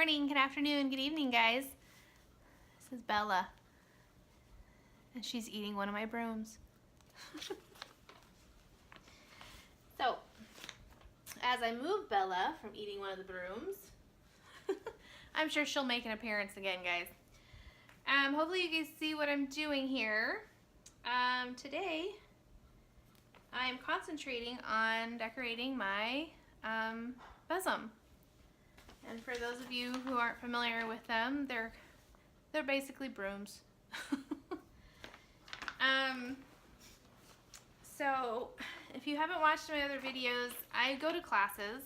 morning, good afternoon, good evening, guys. This is Bella, and she's eating one of my brooms. So, as I move Bella from eating one of the brooms, I'm sure she'll make an appearance again, guys. Hopefully you guys see what I'm doing here. Today, I'm concentrating on decorating my besom. And for those of you who aren't familiar with them, they're basically brooms. So if you haven't watched my other videos, I go to classes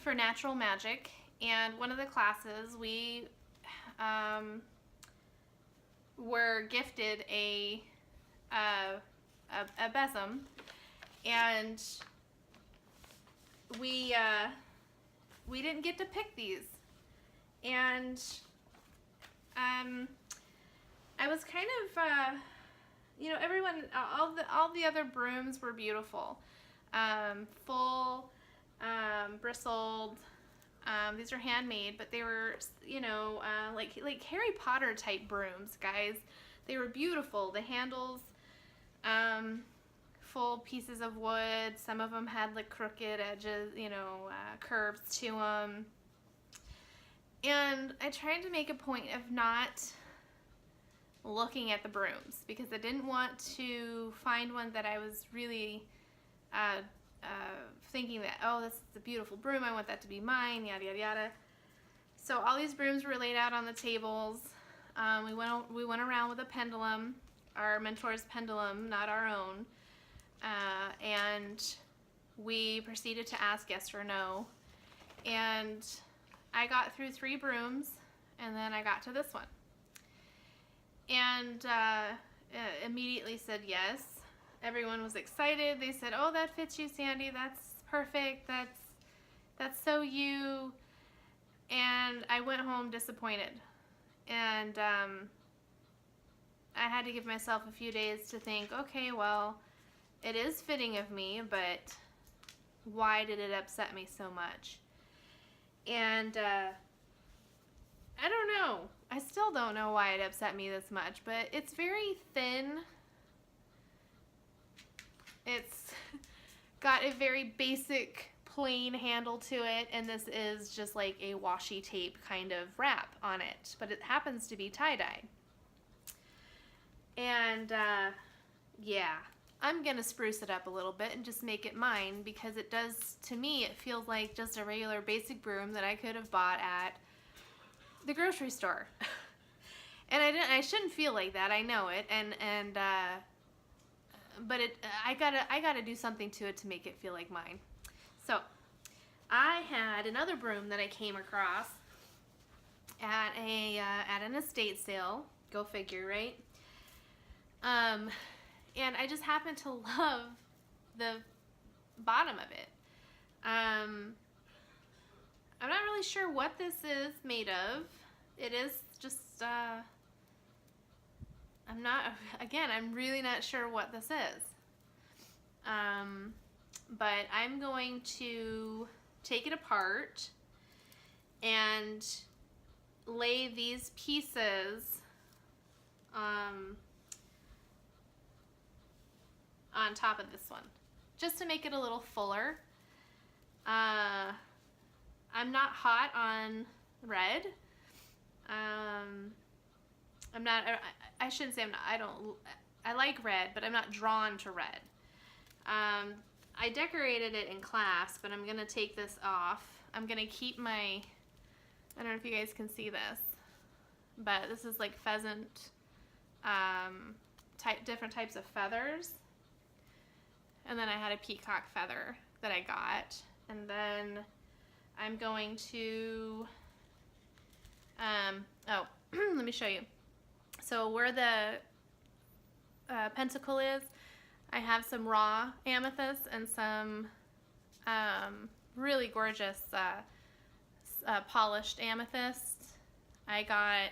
for natural magic, and one of the classes we were gifted a besom, and we didn't get to pick these, and I was kind of you know, everyone, all the other brooms were beautiful, full, bristled. These are handmade, but they were, you know, like Harry Potter type brooms, guys. They were beautiful. The handles, full pieces of wood. Some of them had like crooked edges, you know, curves to them. And I tried to make a point of not looking at the brooms because I didn't want to find one that I was really thinking that, oh, this is a beautiful broom, I want that to be mine, yada yada yada. So all these brooms were laid out on the tables. We went around with a pendulum, our mentor's pendulum, not our own, and we proceeded to ask yes or no. And I got through 3 brooms, and then I got to this one. And immediately said yes. Everyone was excited. They said, "Oh, that fits you, Sandy. That's perfect. That's so you." And I went home disappointed. And I had to give myself a few days to think, okay, well, it is fitting of me, but why did it upset me so much? And I don't know. I still don't know why it upset me this much, but it's very thin. It's got a very basic plain handle to it, and this is just like a washi tape kind of wrap on it, but it happens to be tie-dye. And yeah, I'm gonna spruce it up a little bit and just make it mine, because it does, to me, it feels like just a regular basic broom that I could have bought at the grocery store. And I shouldn't feel like that, I know it, but I gotta do something to it to make it feel like mine. So I had another broom that I came across at an estate sale. Go figure, right? And I just happened to love the bottom of it. I'm not really sure what this is made of. It is just, I'm really not sure what this is. But I'm going to take it apart and lay these pieces on top of this one, just to make it a little fuller. I'm not hot on red. I shouldn't say I'm not, I like red, but I'm not drawn to red. I decorated it in class, but I'm gonna take this off. I'm gonna keep my, I don't know if you guys can see this, but this is like pheasant, different types of feathers. And then I had a peacock feather that I got. And then I'm going to, let me show you. So where the pentacle is, I have some raw amethyst and some really gorgeous polished amethyst. I got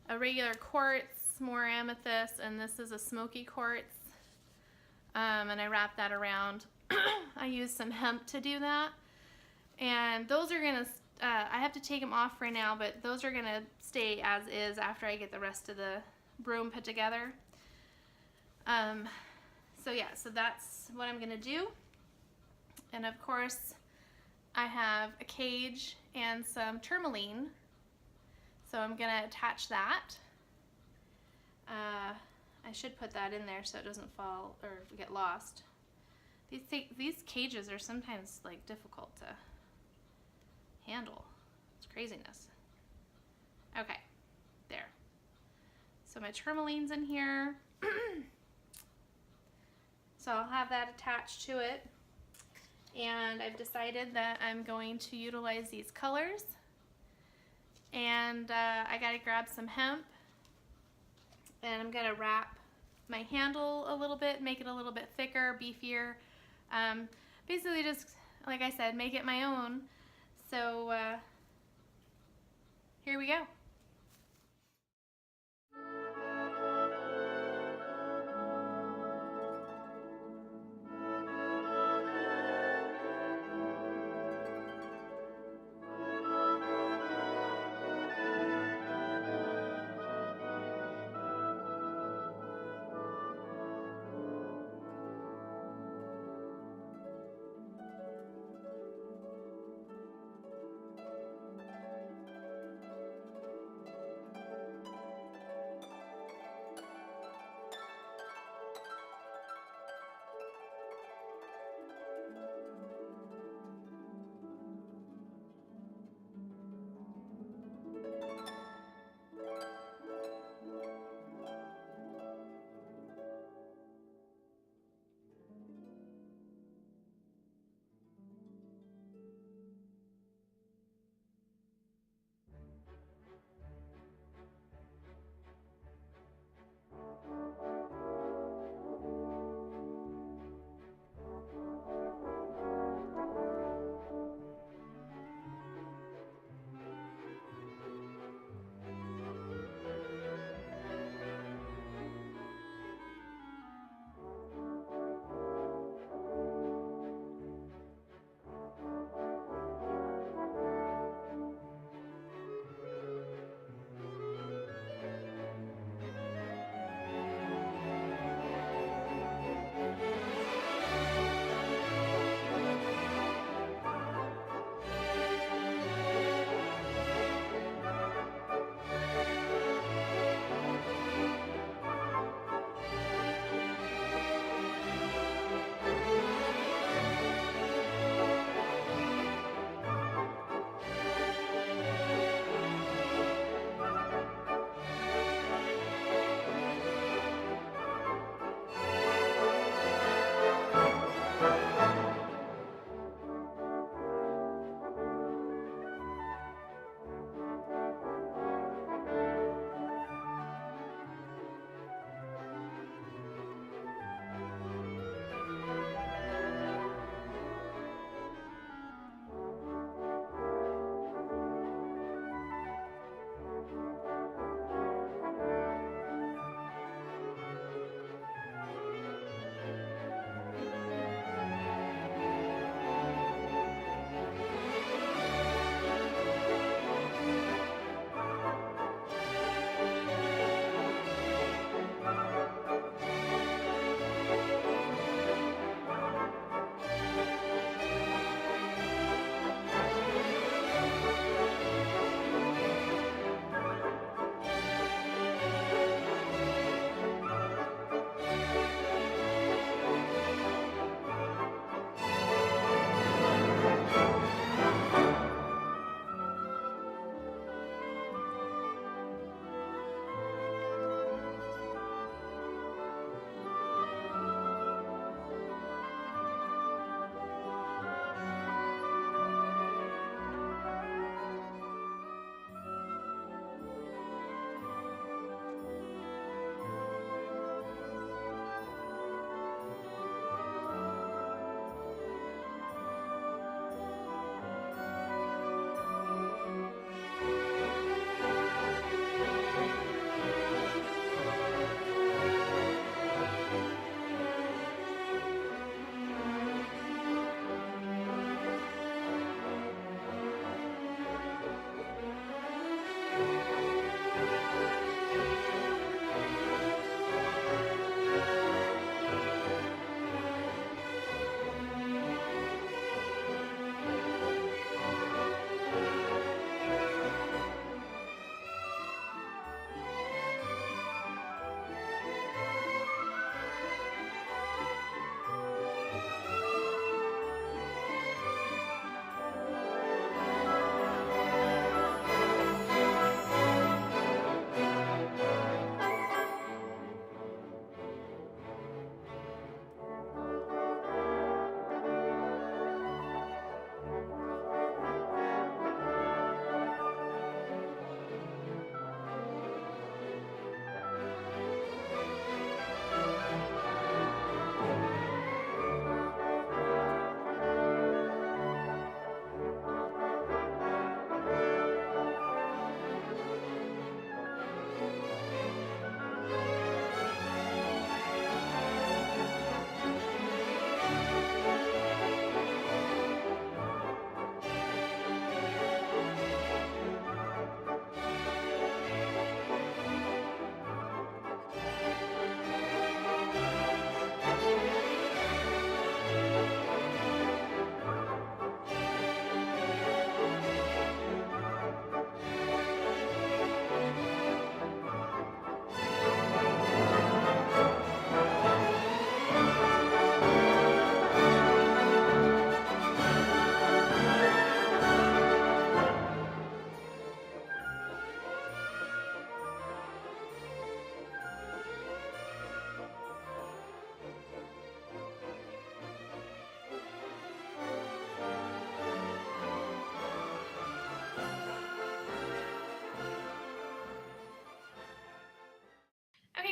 a regular quartz, more amethyst, and this is a smoky quartz. And I wrapped that around. I used some hemp to do that. And those are gonna I have to take them off right now, but those are going to stay as is after I get the rest of the broom put together. So yeah, so that's what I'm going to do. And of course, I have a cage and some tourmaline. So I'm going to attach that. I should put that in there so it doesn't fall or get lost. These cages are sometimes like difficult to handle. It's craziness. Okay, there. So my tourmaline's in here. So I'll have that attached to it. And I've decided that I'm going to utilize these colors. And I gotta grab some hemp. And I'm gonna wrap my handle a little bit, make it a little bit thicker, beefier. Basically just, like I said, make it my own. So here we go.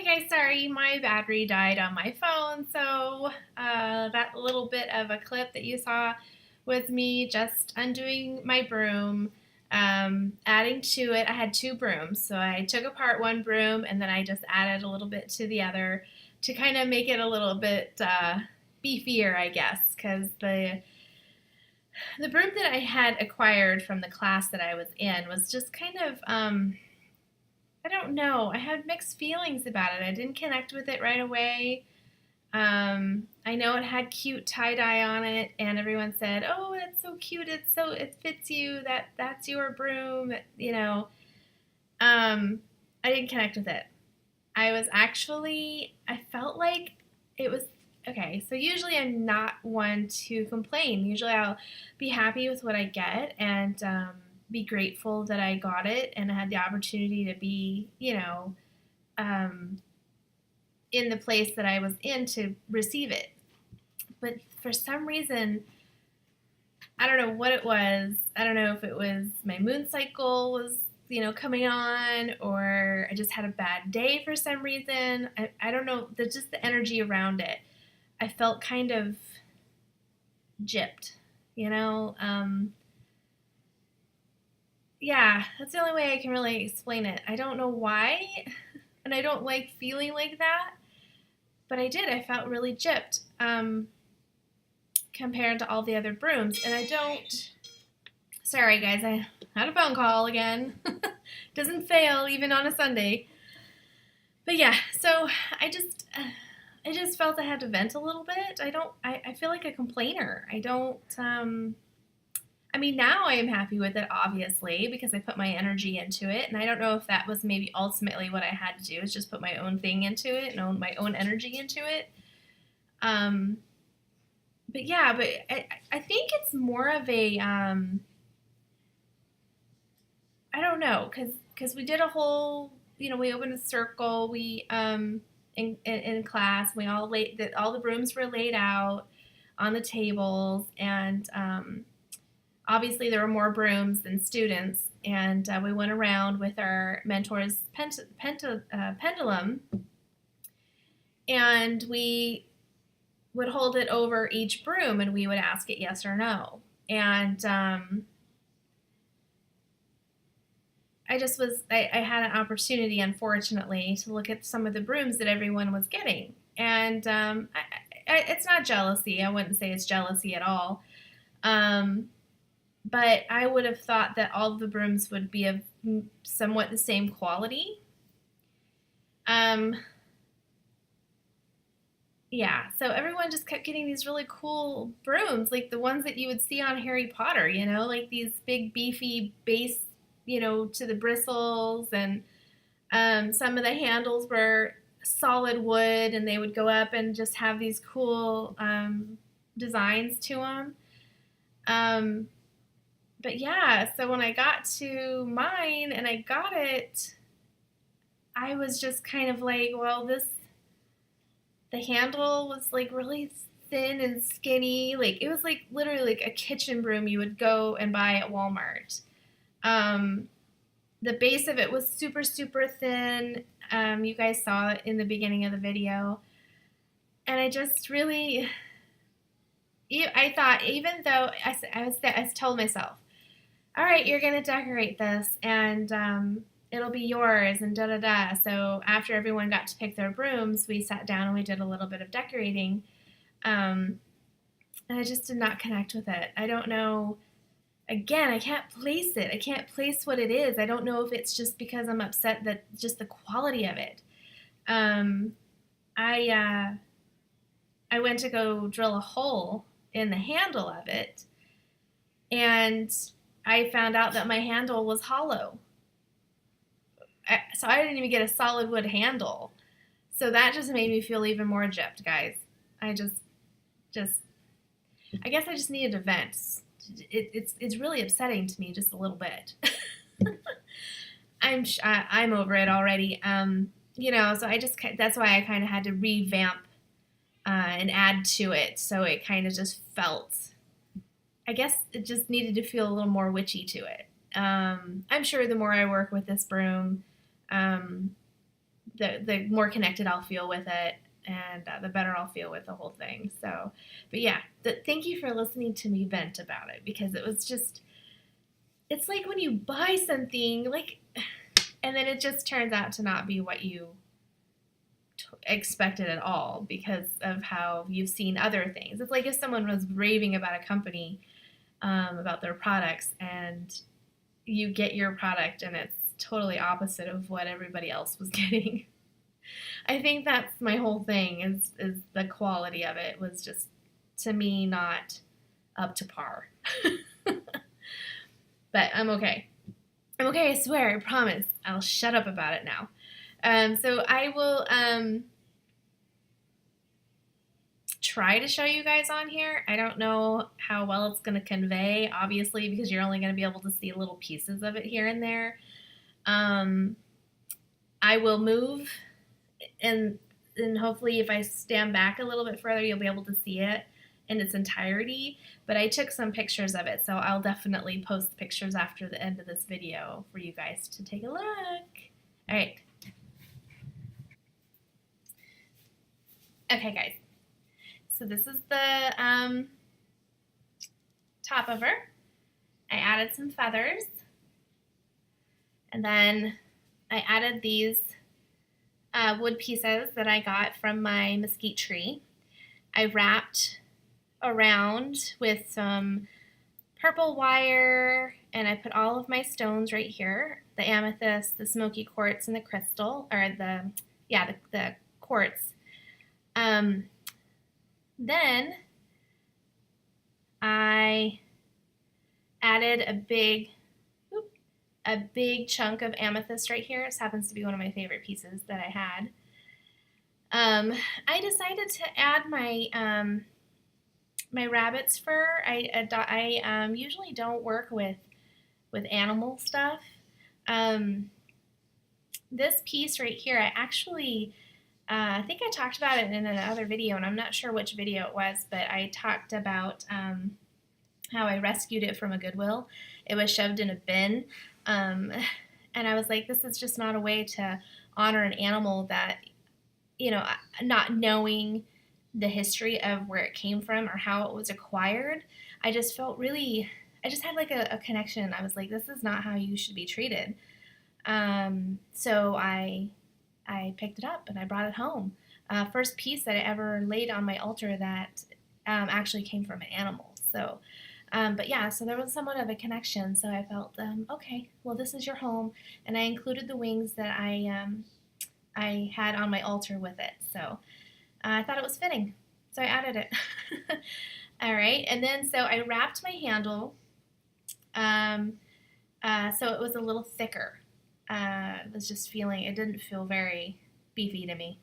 Hi guys, sorry, my battery died on my phone, so that little bit of a clip that you saw was me just undoing my broom, adding to it. I had 2 brooms, so I took apart one broom and then I just added a little bit to the other to kind of make it a little bit beefier, I guess, because the broom that I had acquired from the class that I was in was just kind of I don't know. I had mixed feelings about it. I didn't connect with it right away. I know it had cute tie-dye on it, and everyone said, "Oh, that's so cute. It fits you. That's your broom." I didn't connect with it. I felt like it was okay. So usually I'm not one to complain. Usually I'll be happy with what I get and be grateful that I got it and I had the opportunity to be, in the place that I was in to receive it. But for some reason, I don't know what it was. I don't know if it was my moon cycle was, coming on, or I just had a bad day for some reason. I don't know. Just the energy around it. I felt kind of gypped, yeah, that's the only way I can really explain it. I don't know why, and I don't like feeling like that, but I did. I felt really gypped compared to all the other brooms, and I don't. Sorry, guys, I had a phone call again. Doesn't fail even on a Sunday. But yeah, so I just felt I had to vent a little bit. I feel like a complainer. Now I am happy with it, obviously, because I put my energy into it. And I don't know if that was maybe ultimately what I had to do, is just put my own thing into it and my own energy into it. But yeah, I think it's more of a, I don't know, because we did a whole, we opened a circle, we, in class, all the brooms were laid out on the tables, and obviously there were more brooms than students, and we went around with our mentor's pendulum, and we would hold it over each broom, and we would ask it yes or no. And I had an opportunity, unfortunately, to look at some of the brooms that everyone was getting. And it's not jealousy. I wouldn't say it's jealousy at all. But I would have thought that all of the brooms would be of somewhat the same quality. Yeah, so everyone just kept getting these really cool brooms, like the ones that you would see on Harry Potter, like these big beefy base, to the bristles, and some of the handles were solid wood, and they would go up and just have these cool designs to them. But yeah, so when I got to mine and I got it, I was just kind of like, well, the handle was like really thin and skinny. Like it was like literally like a kitchen broom you would go and buy at Walmart. The base of it was super, super thin. You guys saw it in the beginning of the video. And I just really, I thought, even though I told myself, all right, you're going to decorate this and it'll be yours and da-da-da. So after everyone got to pick their brooms, we sat down and we did a little bit of decorating. And I just did not connect with it. I don't know. Again, I can't place it. I can't place what it is. I don't know if it's just because I'm upset that just the quality of it. I went to go drill a hole in the handle of it, and I found out that my handle was hollow. So I didn't even get a solid wood handle. So that just made me feel even more gypped, guys. I guess I just needed to vent. It's really upsetting to me just a little bit. I'm over it already. So that's why I kind of had to revamp and add to it. So it kind of just felt, I guess it just needed to feel a little more witchy to it. I'm sure the more I work with this broom, the more connected I'll feel with it, and the better I'll feel with the whole thing. So, but yeah, thank you for listening to me vent about it, because it was just, it's like when you buy something, like, and then it just turns out to not be what you expected at all because of how you've seen other things. It's like if someone was raving about a company, about their products, and you get your product and it's totally opposite of what everybody else was getting. I think that's my whole thing, is the quality of it was just, to me, not up to par. But I'm okay. I'm okay, I swear, I promise. I'll shut up about it now. So I will try to show you guys on here. I don't know how well it's going to convey, obviously, because you're only going to be able to see little pieces of it here and there. I will move, and hopefully if I stand back a little bit further, you'll be able to see it in its entirety. But I took some pictures of it, so I'll definitely post pictures after the end of this video for you guys to take a look. All right. Okay, guys. So this is the top of her. I added some feathers, and then I added these wood pieces that I got from my mesquite tree. I wrapped around with some purple wire, and I put all of my stones right here, the amethyst, the smoky quartz, and the crystal, or the quartz. Then I added a big chunk of amethyst right here. This happens to be one of my favorite pieces that I had. I decided to add my my rabbit's fur. I usually don't work with animal stuff. This piece right here, I actually, I think I talked about it in another video, and I'm not sure which video it was, but I talked about how I rescued it from a Goodwill. It was shoved in a bin, and I was like, this is just not a way to honor an animal that, you know, not knowing the history of where it came from or how it was acquired. I just felt really, I just had like a connection. I was like, this is not how you should be treated. So I picked it up and I brought it home. First piece that I ever laid on my altar that actually came from an animal. So, but yeah, so there was somewhat of a connection. So I felt, okay, well, this is your home. And I included the wings that I had on my altar with it. So I thought it was fitting. So I added it. All right. And then, so I wrapped my handle so it was a little thicker. It was just feeling, it didn't feel very beefy to me.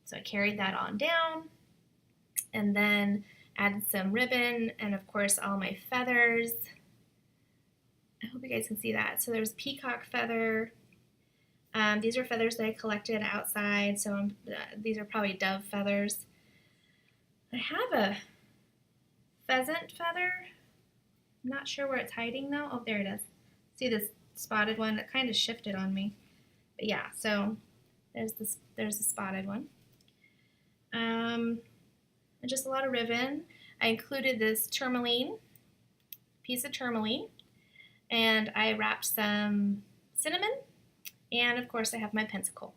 So I carried that on down and then added some ribbon and of course all my feathers. I hope you guys can see that. So there's peacock feather. These are feathers that I collected outside, so these are probably dove feathers. I have a pheasant feather. I'm not sure where it's hiding though. Oh, there it is. See this spotted one? It kind of shifted on me. But yeah, so there's the spotted one. And just a lot of ribbon. I included this piece of tourmaline, and I wrapped some cinnamon, and of course I have my pentacle.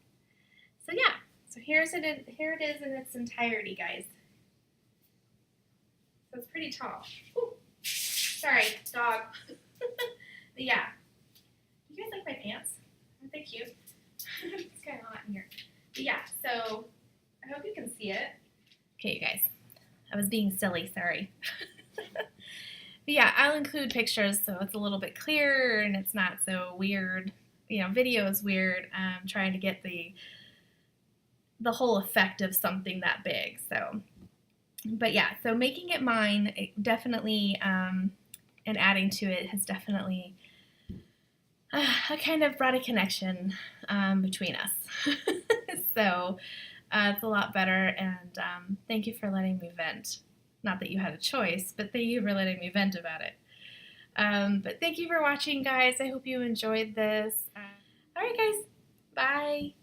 So yeah, so here it is in its entirety, guys. So it's pretty tall. Ooh, sorry, dog. But yeah, you guys like my pants? Aren't they cute? It's kind of hot in here. But yeah, so I hope you can see it. Okay, you guys, I was being silly, sorry. But yeah, I'll include pictures so it's a little bit clearer and it's not so weird. You know, video is weird. Trying to get the whole effect of something that big. So, but yeah, so making it mine, it definitely, and adding to it has definitely kind of brought a connection between us. So it's a lot better, and thank you for letting me vent. Not that you had a choice, but thank you for letting me vent about it. But thank you for watching, guys. I hope you enjoyed this. All right, guys. Bye.